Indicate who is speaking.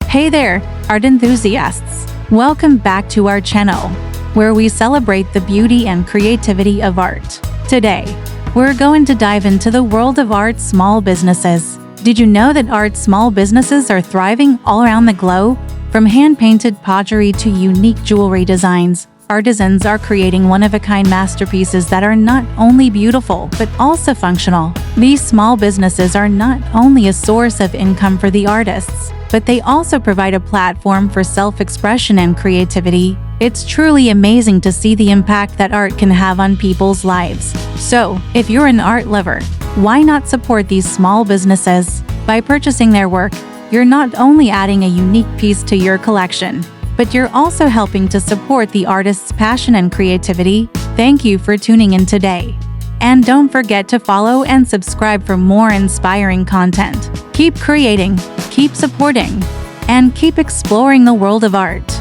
Speaker 1: Hey there, art enthusiasts! Welcome back to our channel, where we celebrate the beauty and creativity of art. Today, we're going to dive into the world of art small businesses. Did you know that art small businesses are thriving all around the globe? From hand-painted pottery to unique jewelry designs, artisans are creating one-of-a-kind masterpieces that are not only beautiful but also functional. These small businesses are not only a source of income for the artists, but they also provide a platform for self-expression and creativity. It's truly amazing to see the impact that art can have on people's lives. So, if you're an art lover, why not support these small businesses? By purchasing their work, you're not only adding a unique piece to your collection, but you're also helping to support the artist's passion and creativity. Thank you for tuning in today. And don't forget to follow and subscribe for more inspiring content. Keep creating, keep supporting, and keep exploring the world of art.